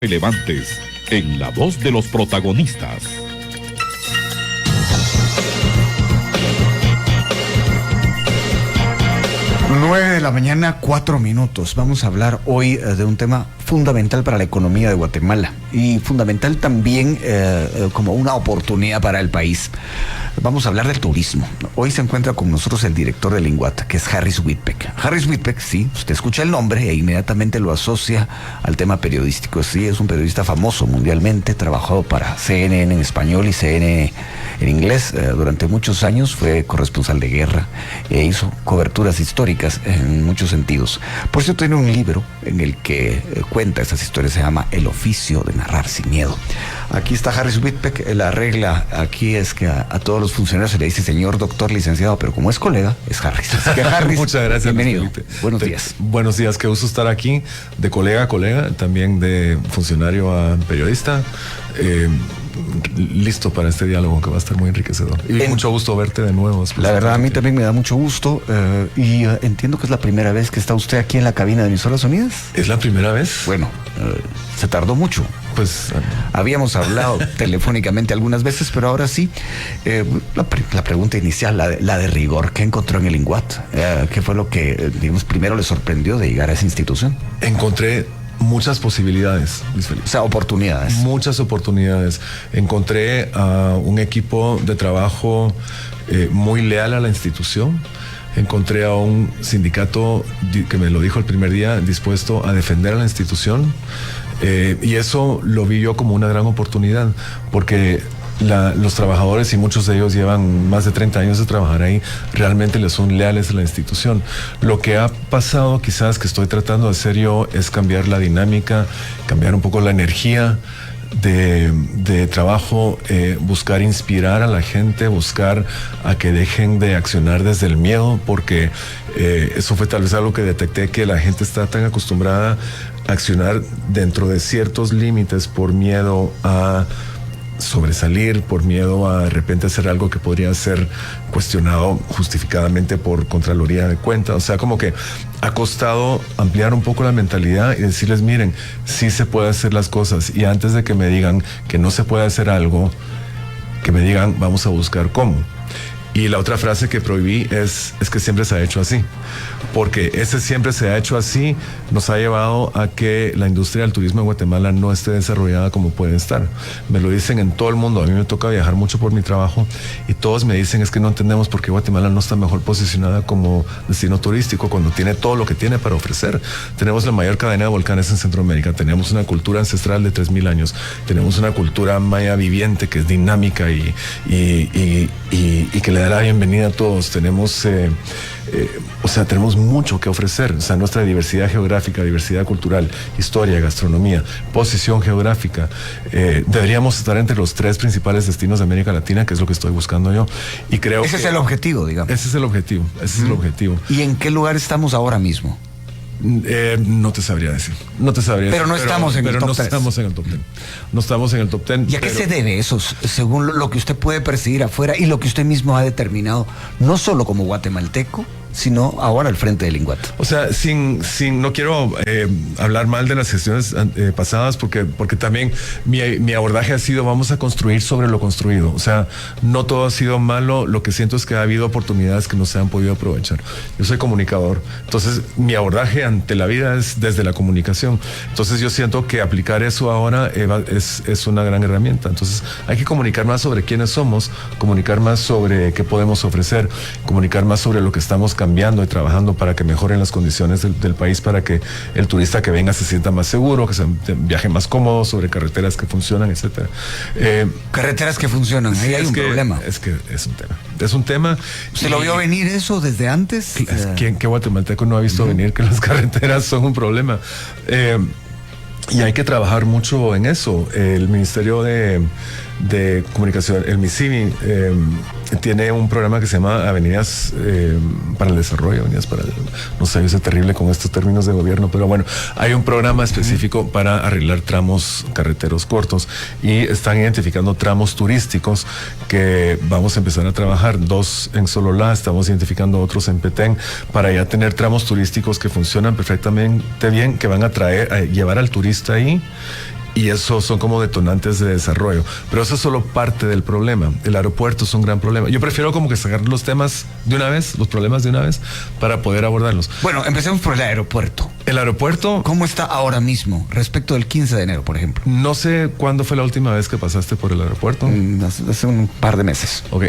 Relevantes en la voz de los protagonistas. 9:04 a.m. Vamos a hablar hoy de un tema fundamental para la economía de Guatemala y fundamental también como una oportunidad para el país. Vamos a hablar del turismo. Hoy se encuentra con nosotros el director del INGUAT, que es Harris Whitpeck. Harris Whitpeck, sí, usted escucha el nombre e inmediatamente lo asocia al tema periodístico. Sí, es un periodista famoso mundialmente, trabajó para CNN en español y CNN en inglés durante muchos años, fue corresponsal de guerra e hizo coberturas históricas en muchos sentidos. Por cierto, tiene un libro en el que cuenta esas historias, se llama El oficio de narrar sin miedo. Aquí está Harris Whitpeck. La regla aquí es que a todos los funcionarios se le dice señor, doctor, licenciado, pero como es colega, es Harris. Así que Harris, muchas gracias. Bienvenido. Buenos días. Buenos días, qué gusto estar aquí, de colega a colega, también de funcionario a periodista. Listo para este diálogo que va a estar muy enriquecedor. Y mucho gusto verte de nuevo. La verdad, a mí también me da mucho gusto y entiendo que es la primera vez que está usted aquí en la cabina de Emisoras Unidas. ¿Es la primera vez? Bueno, se tardó mucho. Pues habíamos hablado telefónicamente algunas veces, pero ahora sí. La pregunta inicial, la de rigor, ¿qué encontró en el INGUAT? ¿Qué fue lo que, digamos, primero le sorprendió de llegar a esa institución? Encontré muchas posibilidades, Luis Felipe. O sea, oportunidades. Muchas oportunidades. Encontré a un equipo de trabajo muy leal a la institución. Encontré a un sindicato que me lo dijo el primer día, dispuesto a defender a la institución. Y eso lo vi yo como una gran oportunidad, porque los trabajadores, y muchos de ellos llevan más de 30 años de trabajar ahí, realmente les son leales a la institución. Lo que ha pasado, quizás que estoy tratando de hacer yo, es cambiar la dinámica, cambiar un poco la energía de trabajo, buscar inspirar a la gente, buscar a que dejen de accionar desde el miedo, porque eso fue tal vez algo que detecté, que la gente está tan acostumbrada a accionar dentro de ciertos límites por miedo a sobresalir, por miedo a de repente hacer algo que podría ser cuestionado justificadamente por Contraloría de Cuentas. O sea, como que ha costado ampliar un poco la mentalidad y decirles, miren, sí se puede hacer las cosas, y antes de que me digan que no se puede hacer algo, que me digan, vamos a buscar cómo. Y la otra frase que prohibí es que siempre se ha hecho así, porque ese siempre se ha hecho así nos ha llevado a que la industria del turismo en Guatemala no esté desarrollada como puede estar. Me lo dicen en todo el mundo. A mí me toca viajar mucho por mi trabajo y todos me dicen, es que no entendemos por qué Guatemala no está mejor posicionada como destino turístico cuando tiene todo lo que tiene para ofrecer. Tenemos la mayor cadena de volcanes en Centroamérica, tenemos una cultura ancestral de 3,000 años, tenemos una cultura maya viviente que es dinámica y que le da la bienvenida a todos. Tenemos tenemos mucho que ofrecer. O sea, nuestra diversidad geográfica, diversidad cultural, historia, gastronomía, posición geográfica. Deberíamos estar entre los 3 principales destinos de América Latina, que es lo que estoy buscando yo. Y creo ese es el objetivo, digamos. Ese es el objetivo. Ese es el objetivo. ¿Y en qué lugar estamos ahora mismo? No te sabría decir. Pero no estamos en el top 10. No estamos en el top 10. No estamos en el top 10. ¿Y a qué se debe eso, según lo que usted puede percibir afuera y lo que usted mismo ha determinado, no solo como guatemalteco, sino ahora al frente del INGUAT? O sea, no quiero hablar mal de las gestiones pasadas, porque también mi abordaje ha sido, vamos a construir sobre lo construido. O sea, no todo ha sido malo. Lo que siento es que ha habido oportunidades que no se han podido aprovechar. Yo soy comunicador, entonces mi abordaje ante la vida es desde la comunicación. Entonces yo siento que aplicar eso ahora es una gran herramienta. Entonces hay que comunicar más sobre quiénes somos, comunicar más sobre qué podemos ofrecer, comunicar más sobre lo que estamos cambiando y trabajando para que mejoren las condiciones del país, para que el turista que venga se sienta más seguro, que se viaje más cómodo, sobre carreteras que funcionan, etcétera. Carreteras que funcionan, ahí hay un problema. Es que es un tema. ¿Se lo vio venir eso desde antes? ¿Qué guatemalteco no ha visto venir que las carreteras son un problema? Y hay que trabajar mucho en eso. El Ministerio de Comunicación, el MISIVI, tiene un programa que se llama Avenidas para el Desarrollo, no sé, es terrible con estos términos de gobierno, pero bueno, hay un programa específico para arreglar tramos carreteros cortos y están identificando tramos turísticos que vamos a empezar a trabajar, 2 en Sololá, estamos identificando otros en Petén, para ya tener tramos turísticos que funcionan perfectamente bien, que van a llevar al turista ahí Y eso son como detonantes de desarrollo. Pero eso es solo parte del problema. El aeropuerto es un gran problema. Yo prefiero como que sacar los temas de una vez, los problemas de una vez, para poder abordarlos. Bueno, empecemos por el aeropuerto. El aeropuerto... ¿Cómo está ahora mismo respecto del 15 de enero, por ejemplo? No sé cuándo fue la última vez que pasaste por el aeropuerto. Hace un par de meses. Ok.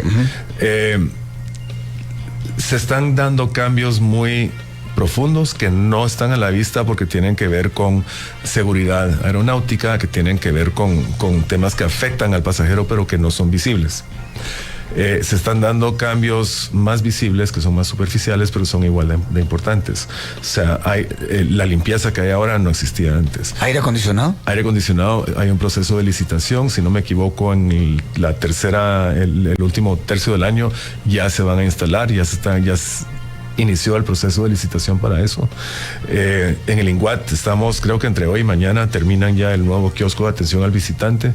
Se están dando cambios muy profundos que no están a la vista porque tienen que ver con seguridad aeronáutica, que tienen que ver con temas que afectan al pasajero pero que no son visibles. Se están dando cambios más visibles, que son más superficiales, pero son igual de importantes. O sea, la limpieza que hay ahora no existía antes. ¿Aire acondicionado? Aire acondicionado, hay un proceso de licitación, si no me equivoco, en el último tercio del año ya se van a instalar, inició el proceso de licitación para eso. En el INGUAT estamos, creo que entre hoy y mañana terminan ya el nuevo kiosco de atención al visitante.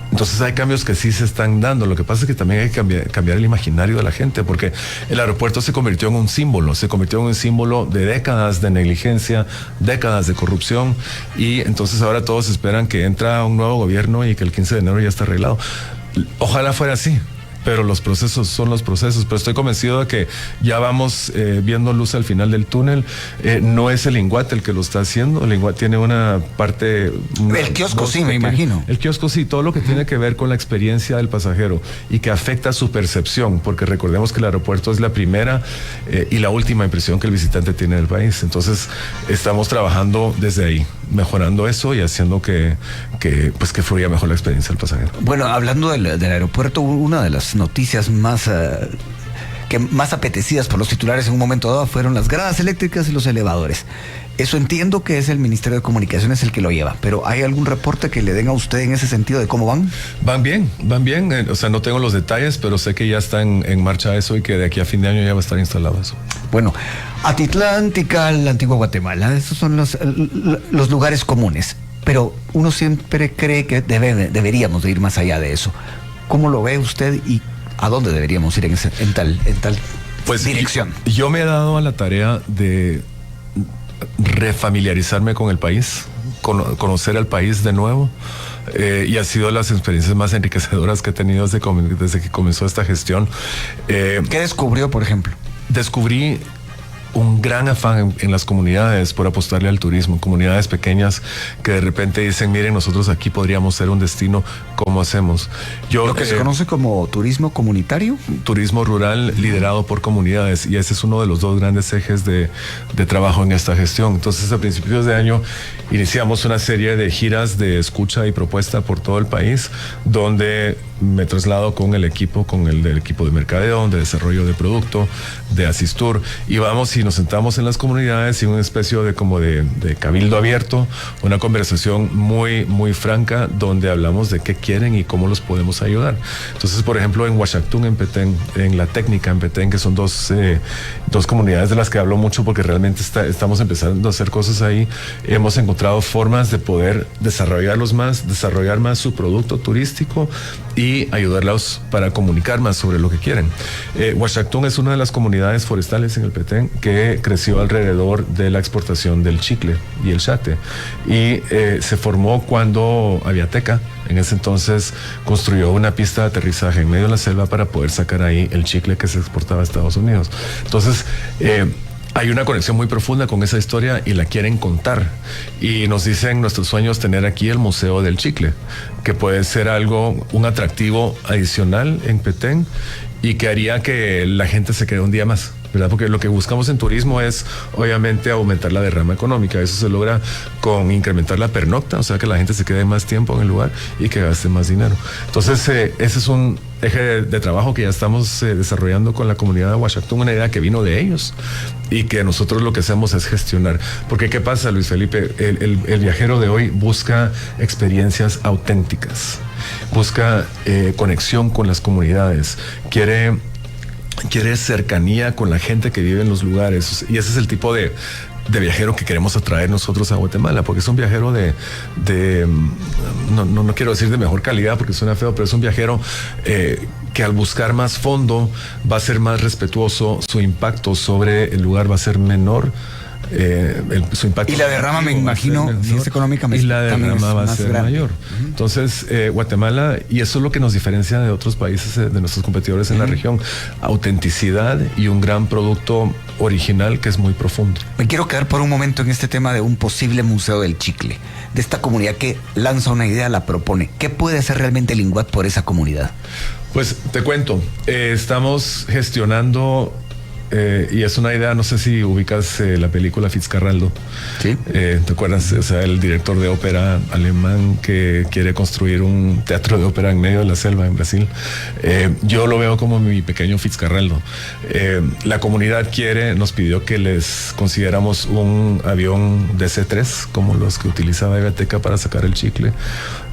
Entonces hay cambios que sí se están dando. Lo que pasa es que también hay que cambiar el imaginario de la gente, porque el aeropuerto se convirtió en un símbolo de décadas de negligencia, décadas de corrupción, y entonces ahora todos esperan que entra un nuevo gobierno y que el 15 de enero ya está arreglado. Ojalá fuera así, pero los procesos son los procesos. Pero estoy convencido de que ya vamos viendo luz al final del túnel. No es el INGUAT el que lo está haciendo. El INGUAT tiene una parte... El kiosco sí, me imagino. El kiosco sí, todo lo que tiene que ver con la experiencia del pasajero y que afecta su percepción, porque recordemos que el aeropuerto es la primera y la última impresión que el visitante tiene del país. Entonces estamos trabajando desde ahí, mejorando eso y haciendo que fluya mejor la experiencia del pasajero. Bueno, hablando del aeropuerto, una de las noticias más apetecidas por los titulares en un momento dado fueron las gradas eléctricas y los elevadores. Eso entiendo que es el Ministerio de Comunicaciones el que lo lleva, pero ¿hay algún reporte que le den a usted en ese sentido de cómo van? Van bien. O sea, no tengo los detalles, pero sé que ya está en marcha eso y que de aquí a fin de año ya va a estar instalado eso. Bueno, Atitlán, Tikal, Antigua Guatemala, esos son los lugares comunes, pero uno siempre cree que deberíamos de ir más allá de eso. ¿Cómo lo ve usted y a dónde deberíamos ir en tal dirección? Yo me he dado a la tarea de refamiliarizarme con el país, conocer al país de nuevo, y ha sido las experiencias más enriquecedoras que he tenido desde que comenzó esta gestión. ¿Qué descubrió, por ejemplo? Descubrí un gran afán en las comunidades por apostarle al turismo, comunidades pequeñas que de repente dicen, miren, nosotros aquí podríamos ser un destino, ¿cómo hacemos? Lo que se conoce como turismo comunitario. Turismo rural liderado por comunidades, y ese es uno de los dos grandes ejes de trabajo en esta gestión. Entonces, a principios de año iniciamos una serie de giras de escucha y propuesta por todo el país, donde me traslado con el del equipo de mercadeo, de desarrollo de producto, de Asistur, y vamos y nos sentamos en las comunidades y una especie de cabildo abierto, una conversación muy, muy franca, donde hablamos de qué quieren y cómo los podemos ayudar. Entonces, por ejemplo, en Huachactún, en Petén, en La Técnica, en Petén, que son dos comunidades de las que hablo mucho porque realmente estamos empezando a hacer cosas ahí, hemos encontrado formas de poder desarrollar más su producto turístico y ayudarlos para comunicar más sobre lo que quieren. Huachactún es una de las comunidades forestales en el Petén que creció alrededor de la exportación del chicle y el chate, y se formó cuando Aviateca en ese entonces construyó una pista de aterrizaje en medio de la selva para poder sacar ahí el chicle que se exportaba a Estados Unidos. Entonces hay una conexión muy profunda con esa historia y la quieren contar, y nos dicen nuestros sueños tener aquí el Museo del Chicle, que puede ser un atractivo adicional en Petén y que haría que la gente se quede un día más, ¿verdad? Porque lo que buscamos en turismo es obviamente aumentar la derrama económica. Eso se logra con incrementar la pernocta, o sea, que la gente se quede más tiempo en el lugar y que gaste más dinero. Entonces ese es un eje de trabajo que ya estamos desarrollando con la comunidad de Huachactún, una idea que vino de ellos y que nosotros lo que hacemos es gestionar. Porque ¿qué pasa, Luis Felipe? El viajero de hoy busca experiencias auténticas, busca conexión con las comunidades, quiere cercanía con la gente que vive en los lugares, y ese es el tipo de viajero que queremos atraer nosotros a Guatemala, porque es un viajero no quiero decir de mejor calidad porque suena feo, pero es un viajero que al buscar más fondo va a ser más respetuoso, su impacto sobre el lugar va a ser menor su impacto. Y la derrama, me imagino, si es económica, y la derrama va a ser grande. mayor. Entonces, Guatemala, y eso es lo que nos diferencia de otros países, de nuestros competidores en la región, autenticidad y un gran producto original que es muy profundo. Me quiero quedar por un momento en este tema de un posible museo del chicle, de esta comunidad que lanza una idea, la propone. ¿Qué puede hacer realmente el INGUAT por esa comunidad? Pues te cuento, estamos gestionando, y es una idea, no sé si ubicas la película Fitzcarraldo. Sí. ¿Te acuerdas? O sea, el director de ópera alemán que quiere construir un teatro de ópera en medio de la selva en Brasil. Yo lo veo como mi pequeño Fitzcarraldo. La comunidad nos pidió que les consiguiéramos un avión DC-3, como los que utilizaba Egateca para sacar el chicle,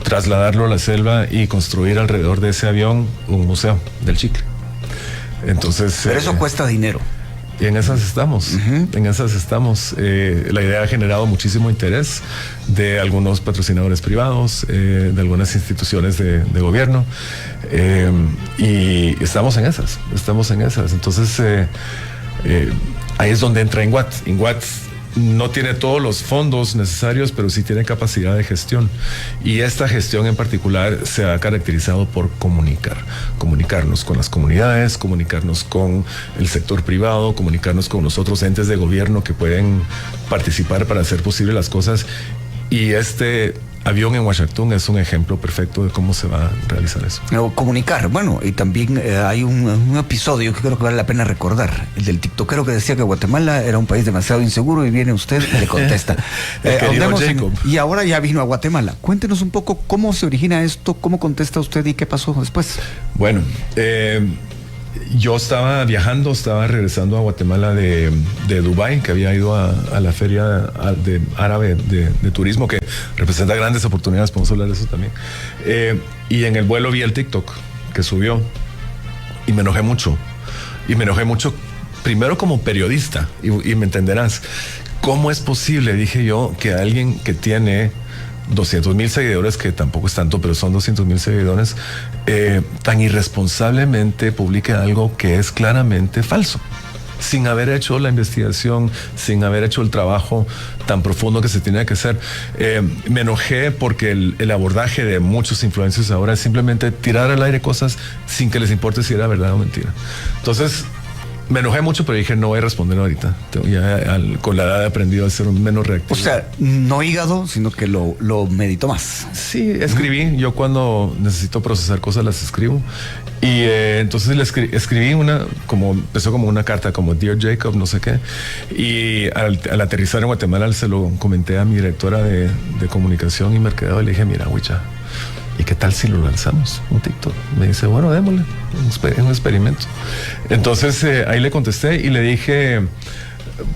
trasladarlo a la selva y construir alrededor de ese avión un museo del chicle. Entonces, pero eso cuesta dinero. Y en esas estamos, en esas estamos. La idea ha generado muchísimo interés de algunos patrocinadores privados, de algunas instituciones de gobierno, y estamos en esas. Entonces, ahí es donde entra INGUAT. INGUAT no tiene todos los fondos necesarios, pero sí tiene capacidad de gestión. Y esta gestión en particular se ha caracterizado por comunicarnos con las comunidades, comunicarnos con el sector privado, comunicarnos con los otros entes de gobierno que pueden participar para hacer posible las cosas. Y este avión en Uashartún es un ejemplo perfecto de cómo se va a realizar eso. Comunicar, bueno, y también hay un episodio que creo que vale la pena recordar, el del tiktokero que decía que Guatemala era un país demasiado inseguro, y viene usted y le contesta. Jacob. Y ahora ya vino a Guatemala. Cuéntenos un poco cómo se origina esto, cómo contesta usted y qué pasó después. Bueno, yo estaba regresando a Guatemala de Dubái, que había ido a la feria árabe de turismo, que representa grandes oportunidades, podemos hablar de eso también. Y en el vuelo vi el TikTok que subió y me enojé mucho. Primero como periodista, y me entenderás, ¿cómo es posible, dije yo, que alguien que tiene 200,000 seguidores, que tampoco es tanto, pero son 200,000 seguidores, tan irresponsablemente publique algo que es claramente falso, sin haber hecho la investigación, sin haber hecho el trabajo tan profundo que se tenía que hacer? Me enojé porque el abordaje de muchos influencers ahora es simplemente tirar al aire cosas sin que les importe si era verdad o mentira. Entonces, me enojé mucho, pero dije, no voy a responder ahorita. Con la edad he aprendido a ser menos reactivo. O sea, no hígado, sino que lo meditó más. Sí, escribí. Yo cuando necesito procesar cosas las escribo. Y entonces le escribí empezó como una carta, como Dear Jacob, no sé qué. Y al aterrizar en Guatemala se lo comenté a mi directora de comunicación y mercadeo, y le dije, mira, Huicha, ¿y qué tal si lo lanzamos un TikTok? Me dice, bueno, démosle, un experimento. Entonces ahí le contesté y le dije,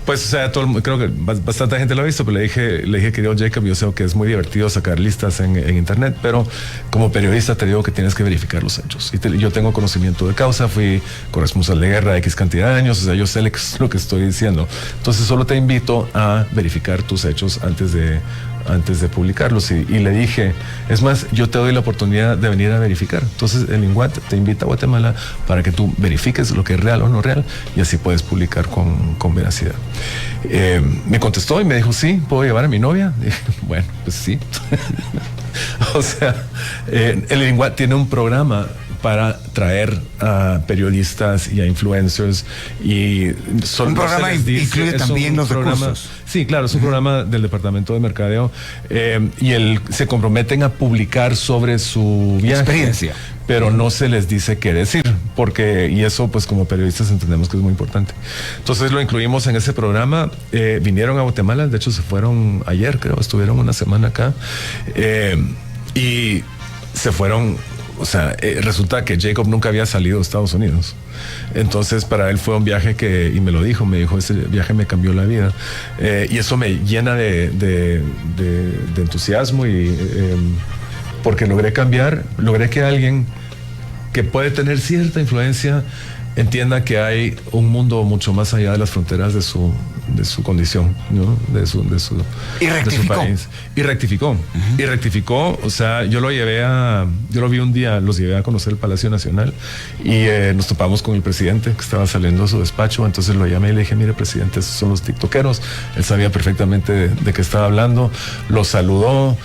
pues, o sea, creo que bastante gente lo ha visto, pero le dije, querido Jacob, yo sé que es muy divertido sacar listas en internet, pero como periodista te digo que tienes que verificar los hechos. Y yo tengo conocimiento de causa, fui corresponsal de guerra X cantidad de años, o sea, yo sé lo que estoy diciendo. Entonces solo te invito a verificar tus hechos antes de publicarlos. Y le dije, es más, yo te doy la oportunidad de venir a verificar. Entonces el INGUAT te invita a Guatemala para que tú verifiques lo que es real o no real, y así puedes publicar con veracidad. Me contestó y me dijo, sí, ¿puedo llevar a mi novia? Y dije, bueno, pues sí. O sea, el INGUAT tiene un programa para traer a periodistas y a influencers, y un programa incluye también los recursos. Sí, claro, es un programa del Departamento de Mercadeo, y se comprometen a publicar sobre su viaje, experiencia, pero no se les dice qué decir, y eso pues como periodistas entendemos que es muy importante. Entonces lo incluimos en ese programa. Vinieron a Guatemala, de hecho se fueron ayer, creo, estuvieron una semana acá, y se fueron. O sea, resulta que Jacob nunca había salido de Estados Unidos. Entonces, para él fue un viaje me dijo, ese viaje me cambió la vida. Y eso me llena de entusiasmo, porque logré que alguien que puede tener cierta influencia entienda que hay un mundo mucho más allá de las fronteras de su su condición, ¿no? de su país. Y rectificó. Y rectificó, o sea, yo lo vi un día, los llevé a conocer el Palacio Nacional y nos topamos con el presidente que estaba saliendo de su despacho. Entonces lo llamé y le dije, mire, presidente, esos son los tiktokeros. Él sabía perfectamente de qué estaba hablando, los saludó.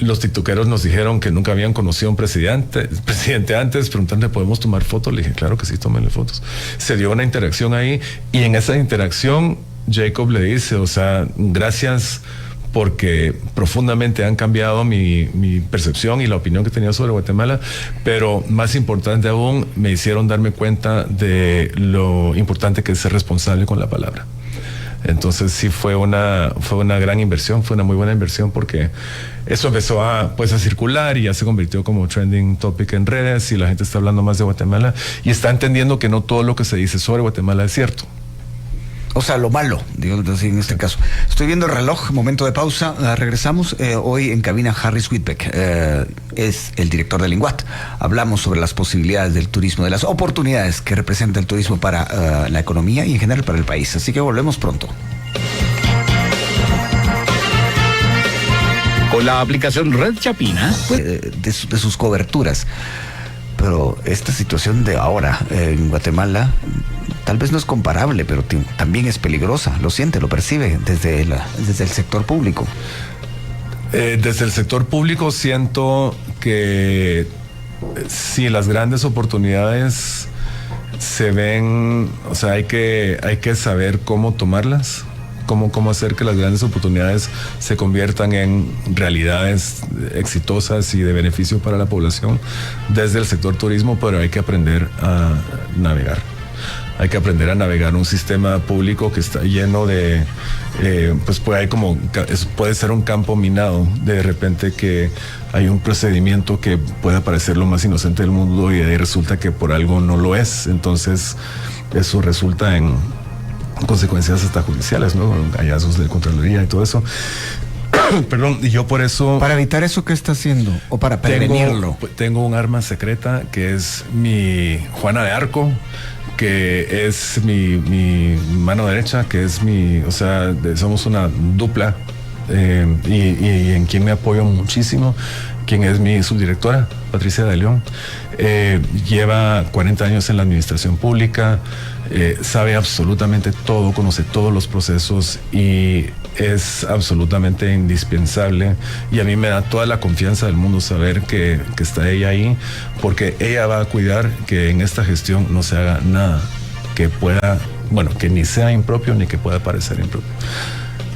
Los tiktokeros nos dijeron que nunca habían conocido a un presidente antes, preguntándole, ¿podemos tomar fotos? Le dije, claro que sí, tómenle fotos. Se dio una interacción ahí y en esa interacción Jacob le dice, o sea, gracias porque profundamente han cambiado mi percepción y la opinión que tenía sobre Guatemala, pero más importante aún, me hicieron darme cuenta de lo importante que es ser responsable con la palabra. Entonces sí fue una gran inversión, fue una muy buena inversión porque eso empezó a circular y ya se convirtió como trending topic en redes y la gente está hablando más de Guatemala y está entendiendo que no todo lo que se dice sobre Guatemala es cierto. O sea, lo malo, digamos así, en este caso. Estoy viendo el reloj, momento de pausa. Regresamos. Hoy en cabina Harris Whitbeck, es el director del INGUAT. Hablamos sobre las posibilidades del turismo, de las oportunidades que representa el turismo para la economía y en general para el país. Así que volvemos pronto. Con la aplicación Red Chapina. De sus coberturas. Pero esta situación de ahora en Guatemala tal vez no es comparable, pero también es peligrosa. Lo siente, lo percibe desde el sector público. Desde el sector público siento que sí, las grandes oportunidades se ven, o sea, hay que saber cómo tomarlas. Cómo hacer que las grandes oportunidades se conviertan en realidades exitosas y de beneficio para la población desde el sector turismo, pero hay que aprender a navegar. Hay que aprender a navegar un sistema público que está lleno de, puede ser un campo minado, de repente que hay un procedimiento que puede parecer lo más inocente del mundo y ahí resulta que por algo no lo es. Entonces eso resulta en consecuencias hasta judiciales, ¿no? Hallazgos de Contraloría y todo eso. Perdón, y yo por eso... ¿Para evitar eso qué está haciendo? ¿O para prevenirlo? Tengo un arma secreta que es mi Juana de Arco, que es mi mano derecha, que es somos una dupla, y en quien me apoyo muchísimo, quien es mi subdirectora, Patricia de León. Lleva 40 años en la administración pública, sabe absolutamente todo, conoce todos los procesos y es absolutamente indispensable, y a mí me da toda la confianza del mundo saber que está ella ahí, porque ella va a cuidar que en esta gestión no se haga nada que pueda, que ni sea impropio ni que pueda parecer impropio.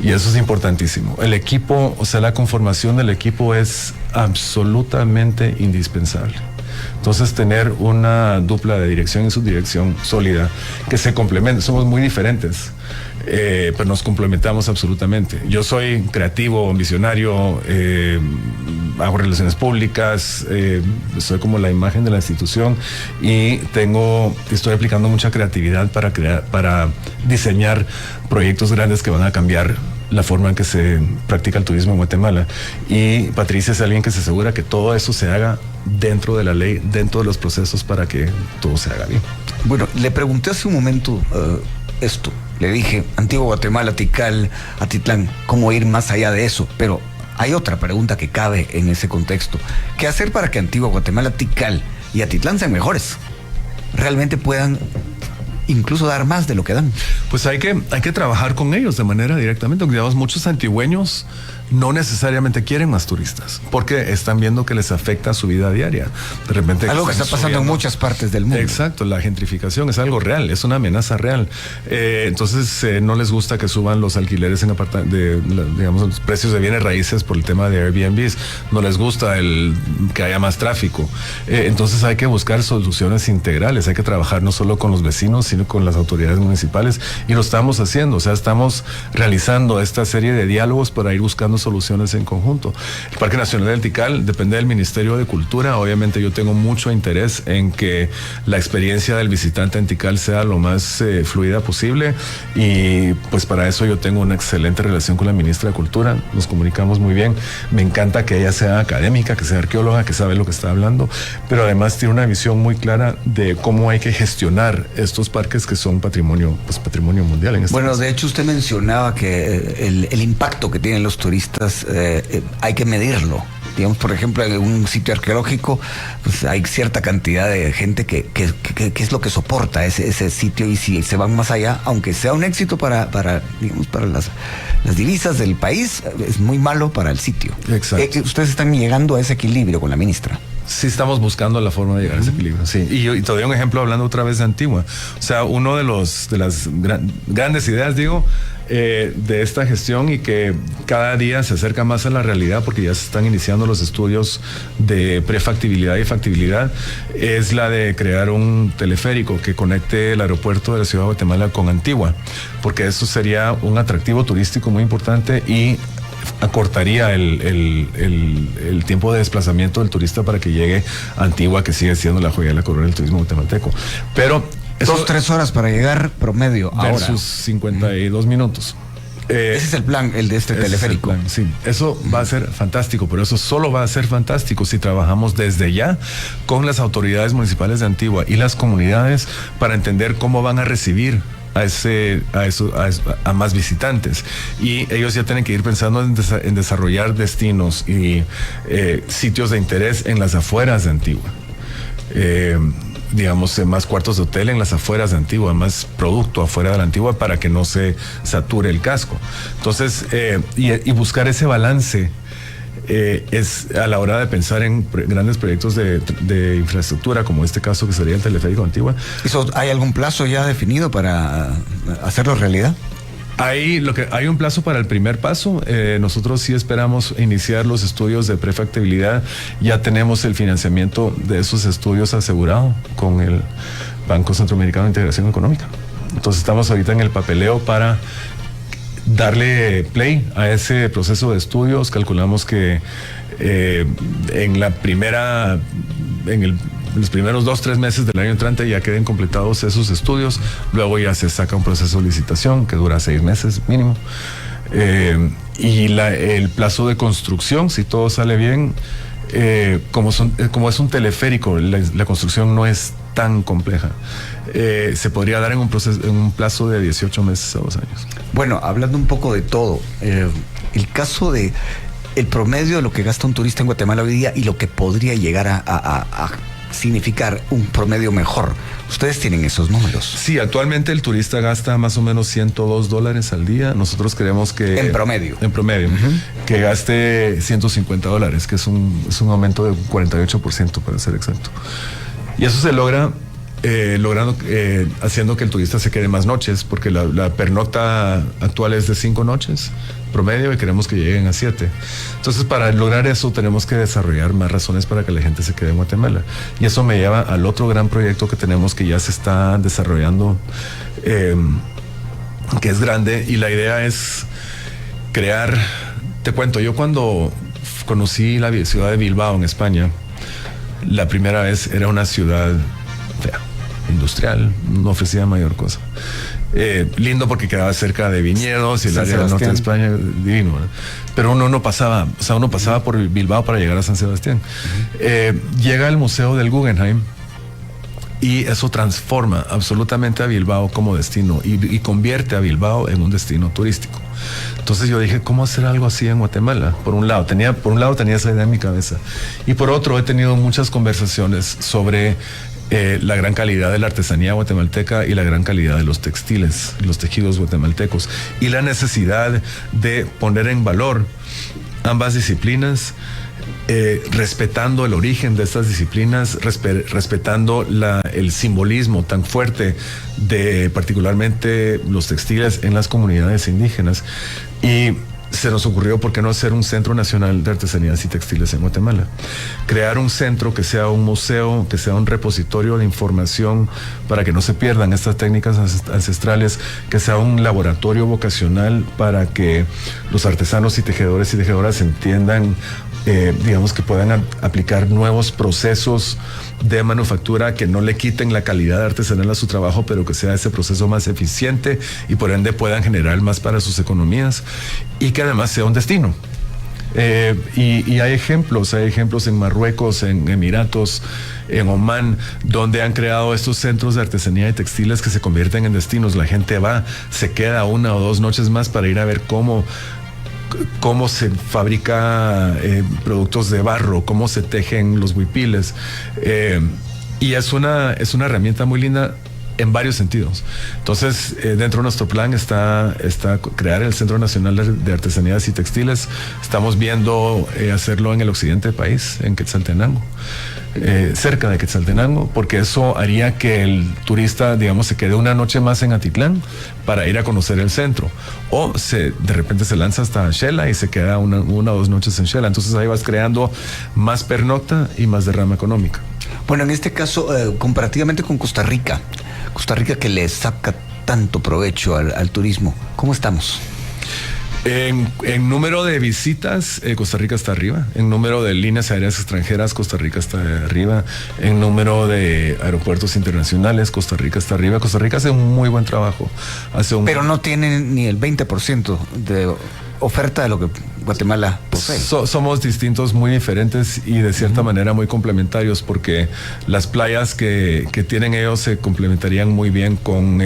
Y eso es importantísimo. El equipo, la conformación del equipo es absolutamente indispensable. Entonces, tener una dupla de dirección y subdirección sólida que se complemente. Somos muy diferentes, pero nos complementamos absolutamente. Yo soy creativo, visionario, hago relaciones públicas, soy como la imagen de la institución y estoy aplicando mucha creatividad para diseñar proyectos grandes que van a cambiar la forma en que se practica el turismo en Guatemala. Y Patricia es alguien que se asegura que todo eso se haga dentro de la ley, dentro de los procesos para que todo se haga bien. Bueno, le pregunté hace un momento esto. Le dije, Antigua Guatemala, Tikal, Atitlán, ¿cómo ir más allá de eso? Pero hay otra pregunta que cabe en ese contexto. ¿Qué hacer para que Antigua Guatemala, Tikal y Atitlán sean mejores? Realmente puedan incluso dar más de lo que dan. Pues hay que trabajar con ellos de manera directamente. Digamos, muchos antigüeños no necesariamente quieren más turistas porque están viendo que les afecta su vida diaria. De repente algo que está pasando en muchas partes del mundo. Exacto, la gentrificación es algo real, es una amenaza real. Entonces no les gusta que suban los alquileres en digamos, los precios de bienes raíces por el tema de Airbnbs. No les gusta que haya más tráfico. Entonces hay que buscar soluciones integrales. Hay que trabajar no solo con los vecinos, sino con las autoridades municipales, y lo estamos haciendo. Estamos realizando esta serie de diálogos para ir buscando soluciones en conjunto. El Parque Nacional del Tikal depende del Ministerio de Cultura. Obviamente yo tengo mucho interés en que la experiencia del visitante en Tikal sea lo más fluida posible, y pues para eso yo tengo una excelente relación con la ministra de Cultura, nos comunicamos muy bien. Me encanta que ella sea académica, que sea arqueóloga, que sabe lo que está hablando, pero además tiene una visión muy clara de cómo hay que gestionar estos parques que son patrimonio mundial en este Bueno, caso. de hecho usted mencionaba que el impacto que tienen los turistas hay que medirlo. Digamos, por ejemplo, en un sitio arqueológico, pues hay cierta cantidad de gente que es lo que soporta ese sitio, y si se van más allá, aunque sea un éxito para las divisas del país, es muy malo para el sitio. Exacto. Ustedes están llegando a ese equilibrio con la ministra. Sí, estamos buscando la forma de llegar a ese equilibrio. Sí. Y te doy un ejemplo hablando otra vez de Antigua. O sea, uno de las grandes ideas, de esta gestión, y que cada día se acerca más a la realidad porque ya se están iniciando los estudios de prefactibilidad y factibilidad, es la de crear un teleférico que conecte el aeropuerto de la ciudad de Guatemala con Antigua, porque eso sería un atractivo turístico muy importante y acortaría el tiempo de desplazamiento del turista para que llegue a Antigua, que sigue siendo la joya de la corona del turismo guatemalteco. Pero 2-3 horas para llegar promedio versus ahora. 52 minutos. Ese es el plan, el de este teleférico. Sí, eso va a ser fantástico, pero eso solo va a ser fantástico si trabajamos desde ya con las autoridades municipales de Antigua y las comunidades para entender cómo van a recibir a más visitantes, y ellos ya tienen que ir pensando en desarrollar destinos y sitios de interés en las afueras de Antigua. Digamos, más cuartos de hotel en las afueras de Antigua, más producto afuera de la Antigua para que no se sature el casco. Entonces, y buscar ese balance es a la hora de pensar en grandes proyectos de infraestructura, como este caso que sería el teleférico de Antigua. ¿Hay algún plazo ya definido para hacerlo realidad? Hay un plazo para el primer paso. Nosotros sí esperamos iniciar los estudios de prefactibilidad. Ya tenemos el financiamiento de esos estudios asegurado con el Banco Centroamericano de Integración Económica. Entonces estamos ahorita en el papeleo para darle play a ese proceso de estudios. Calculamos que en los primeros 2-3 meses del año entrante ya queden completados esos estudios. Luego ya se saca un proceso de licitación que dura 6 meses mínimo. Y el plazo de construcción, si todo sale bien, como es un teleférico, la construcción no es tan compleja. Se podría dar en un plazo de 18 meses a 2 años. Bueno, hablando un poco de todo, el caso de el promedio de lo que gasta un turista en Guatemala hoy día y lo que podría llegar a significar un promedio mejor. ¿Ustedes tienen esos números? Sí, actualmente el turista gasta más o menos $102 al día. Nosotros queremos que... En promedio. Que gaste $150, que es un aumento de 48%, para ser exacto. Y eso se logra haciendo que el turista se quede más noches, porque la pernocta actual es de 5 noches promedio y queremos que lleguen a 7. Entonces, para lograr eso tenemos que desarrollar más razones para que la gente se quede en Guatemala, y eso me lleva al otro gran proyecto que tenemos, que ya se está desarrollando, que es grande, y la idea es crear... Te cuento, yo cuando conocí la ciudad de Bilbao en España, la primera vez era una ciudad fea, industrial, no ofrecía mayor cosa. Lindo porque quedaba cerca de viñedos y el área del norte de España, divino, ¿verdad? Pero uno pasaba por Bilbao para llegar a San Sebastián. Llega al Museo del Guggenheim y eso transforma absolutamente a Bilbao como destino y convierte a Bilbao en un destino turístico. Entonces yo dije, ¿cómo hacer algo así en Guatemala? Por un lado tenía esa idea en mi cabeza, y por otro he tenido muchas conversaciones sobre la gran calidad de la artesanía guatemalteca y la gran calidad de los textiles, los tejidos guatemaltecos, y la necesidad de poner en valor ambas disciplinas, respetando el origen de estas disciplinas, respetando el simbolismo tan fuerte de particularmente los textiles en las comunidades indígenas. Y se nos ocurrió, ¿por qué no hacer un Centro Nacional de Artesanías y Textiles en Guatemala? Crear un centro que sea un museo, que sea un repositorio de información para que no se pierdan estas técnicas ancestrales, que sea un laboratorio vocacional para que los artesanos y tejedores y tejedoras entiendan, digamos, que puedan aplicar nuevos procesos de manufactura que no le quiten la calidad artesanal a su trabajo, pero que sea ese proceso más eficiente y por ende puedan generar más para sus economías y que además sea un destino. Y hay ejemplos en Marruecos, en Emiratos, en Omán, donde han creado estos centros de artesanía y textiles que se convierten en destinos. La gente va, se queda 1 o 2 noches más para ir a ver cómo se fabrica productos de barro, cómo se tejen los huipiles. Y es una herramienta muy linda en varios sentidos. Entonces, dentro de nuestro plan está crear el Centro Nacional de Artesanías y Textiles. Estamos viendo hacerlo en el occidente del país, en Quetzaltenango. Cerca de Quetzaltenango, porque eso haría que el turista, digamos, se quede 1 noche más en Atitlán para ir a conocer el centro, o de repente se lanza hasta Xela y se queda 1 o 2 noches en Xela. Entonces ahí vas creando más pernocta y más derrama económica. Bueno, en este caso, comparativamente con Costa Rica que le saca tanto provecho al turismo, ¿cómo estamos? En número de visitas, Costa Rica está arriba. En número de líneas aéreas extranjeras, Costa Rica está arriba. En número de aeropuertos internacionales, Costa Rica está arriba. Costa Rica hace un muy buen trabajo. Pero no tiene ni el 20% de oferta de lo que Guatemala posee. Somos distintos, muy diferentes y de cierta manera muy complementarios, porque las playas que tienen ellos se complementarían muy bien con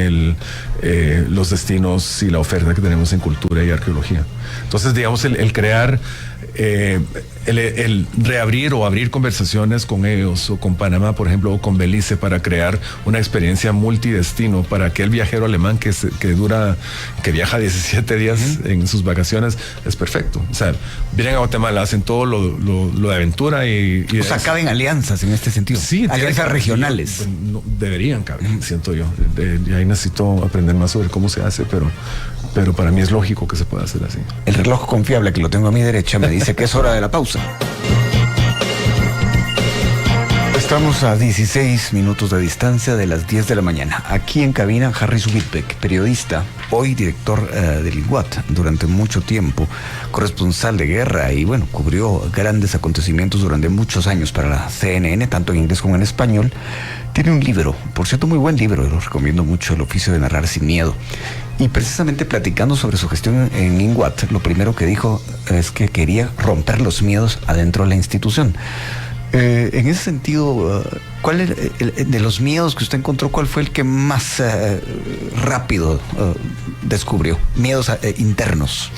los destinos y la oferta que tenemos en cultura y arqueología. Entonces, digamos, el crear, el reabrir o abrir conversaciones con ellos, o con Panamá, por ejemplo, o con Belice, para crear una experiencia multidestino para aquel viajero alemán que viaja 17 días en sus vacaciones, es perfecto. O sea, vienen a Guatemala, hacen todo lo de aventura o sea, caben alianzas en este sentido. Sí, alianzas regionales. No, deberían caber, siento yo. Y ahí necesito aprender más sobre cómo se hace, pero para mí es lógico que se pueda hacer así. El reloj confiable que lo tengo a mi derecha me dice que es hora de la pausa. Estamos a 16 minutos de distancia de las 10 de la mañana. Aquí en cabina, Harris Whitbeck, periodista, hoy director del INGUAT durante mucho tiempo, corresponsal de guerra y bueno, cubrió grandes acontecimientos durante muchos años para la CNN, tanto en inglés como en español. Tiene un libro, por cierto, muy buen libro, lo recomiendo mucho, El oficio de narrar sin miedo. Y precisamente platicando sobre su gestión en INGUAT, lo primero que dijo es que quería romper los miedos adentro de la institución. En ese sentido, ¿cuál de los miedos que usted encontró, cuál fue el que más rápido descubrió? Miedos internos.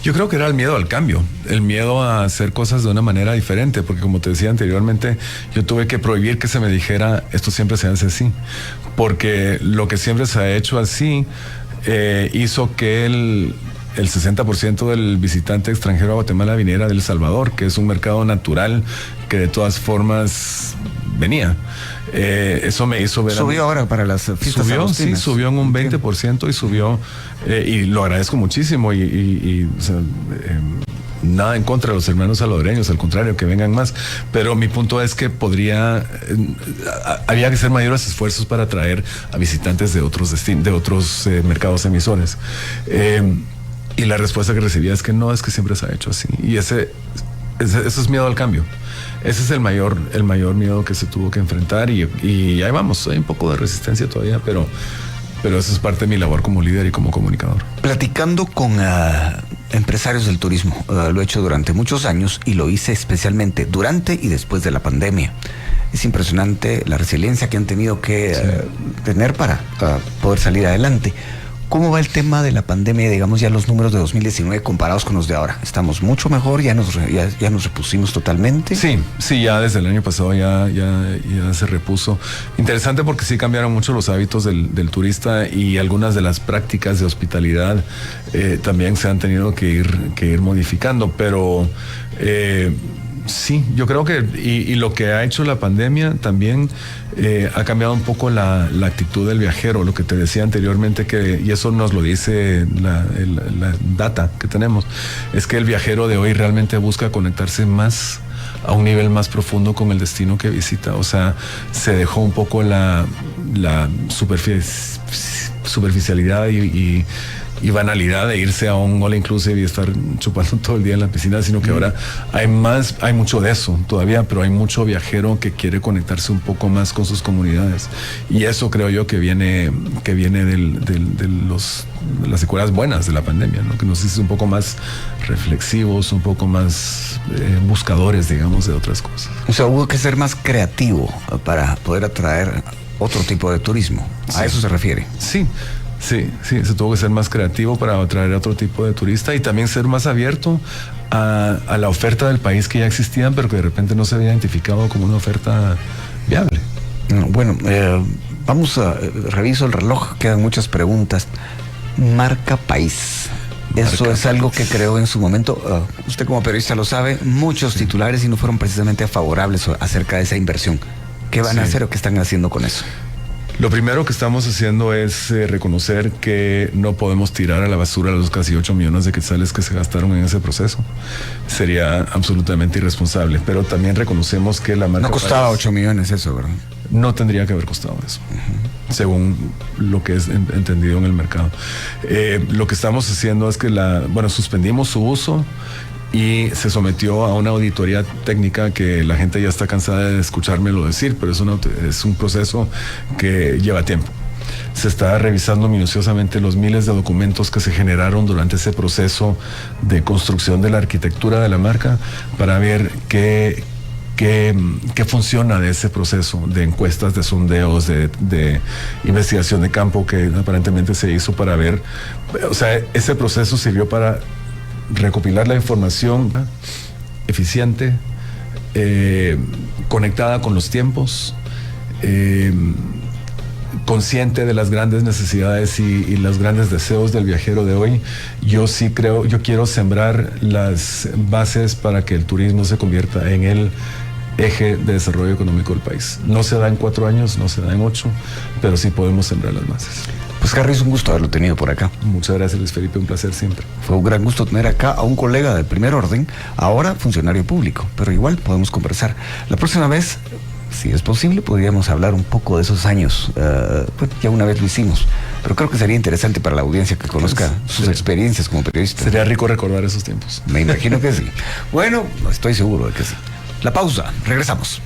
Yo creo que era el miedo al cambio, el miedo a hacer cosas de una manera diferente, porque como te decía anteriormente, yo tuve que prohibir que se me dijera, esto siempre se hace así, porque lo que siempre se ha hecho así hizo que el 60% del visitante extranjero a Guatemala viniera de El Salvador, que es un mercado natural que de todas formas venía. Eso me hizo ver... ¿Subió ahora para las fiestas agostinas? Sí, subió en un 20% y subió, y lo agradezco muchísimo o sea, nada en contra de los hermanos salvadoreños, al contrario, que vengan más, pero mi punto es que había que hacer mayores esfuerzos para atraer a visitantes de otros mercados emisores. Y la respuesta que recibía es que no, es que siempre se ha hecho así. Y eso es miedo al cambio. Ese es el mayor miedo que se tuvo que enfrentar y ahí vamos. Hay un poco de resistencia todavía, pero eso es parte de mi labor como líder y como comunicador. Platicando con empresarios del turismo, lo he hecho durante muchos años y lo hice especialmente durante y después de la pandemia. Es impresionante la resiliencia que han tenido que tener para poder salir adelante. ¿Cómo va el tema de la pandemia, digamos, ya los números de 2019 comparados con los de ahora? ¿Estamos mucho mejor? ¿Ya nos repusimos totalmente? Sí, ya desde el año pasado ya se repuso. Interesante porque sí cambiaron mucho los hábitos del turista y algunas de las prácticas de hospitalidad también se han tenido que ir modificando, pero Sí, yo creo que, y lo que ha hecho la pandemia también ha cambiado un poco la actitud del viajero, lo que te decía anteriormente, y eso nos lo dice la data que tenemos, es que el viajero de hoy realmente busca conectarse más a un nivel más profundo con el destino que visita. O sea, se dejó un poco la superficialidad y banalidad de irse a un all inclusive y estar chupando todo el día en la piscina, sino que ahora hay mucho de eso todavía, pero hay mucho viajero que quiere conectarse un poco más con sus comunidades, y eso creo yo que viene de las secuelas buenas de la pandemia, ¿no? Que nos hizo un poco más reflexivos, un poco más buscadores, digamos, de otras cosas. O sea, hubo que ser más creativo para poder atraer otro tipo de turismo. ¿A eso se refiere? Sí, se tuvo que ser más creativo para atraer a otro tipo de turista y también ser más abierto a la oferta del país que ya existía, pero que de repente no se había identificado como una oferta viable. Bueno, reviso el reloj, quedan muchas preguntas. Marca País. Eso es algo que creó en su momento, usted como periodista lo sabe, muchos titulares y no fueron precisamente favorables acerca de esa inversión. ¿Qué van a hacer o qué están haciendo con eso? Lo primero que estamos haciendo es reconocer que no podemos tirar a la basura los casi 8 millones de quetzales que se gastaron en ese proceso. Sería absolutamente irresponsable, pero también reconocemos que la marca... No costaba 8 millones eso, ¿verdad? No tendría que haber costado eso, según lo que es entendido en el mercado. Lo que estamos haciendo es que suspendimos su uso y se sometió a una auditoría técnica que la gente ya está cansada de escuchármelo decir, pero es un proceso que lleva tiempo. Se está revisando minuciosamente los miles de documentos que se generaron durante ese proceso de construcción de la arquitectura de la marca para ver qué funciona de ese proceso de encuestas, de sondeos, de investigación de campo que aparentemente se hizo para ver. O sea, ese proceso sirvió para recopilar la información eficiente, conectada con los tiempos, consciente de las grandes necesidades y los grandes deseos del viajero de hoy. Yo quiero sembrar las bases para que el turismo se convierta en el eje de desarrollo económico del país. No se da en 4 años, no se da en 8, pero sí podemos sembrar las bases. Pues Harry, es un gusto haberlo tenido por acá. Muchas gracias, Luis Felipe, un placer siempre. Fue un gran gusto tener acá a un colega de primer orden, ahora funcionario público, pero igual podemos conversar. La próxima vez, si es posible, podríamos hablar un poco de esos años. Ya una vez lo hicimos, pero creo que sería interesante para la audiencia que conozca sus experiencias como periodista. Sería rico recordar esos tiempos. Me imagino que sí. Bueno, estoy seguro de que sí. La pausa, regresamos.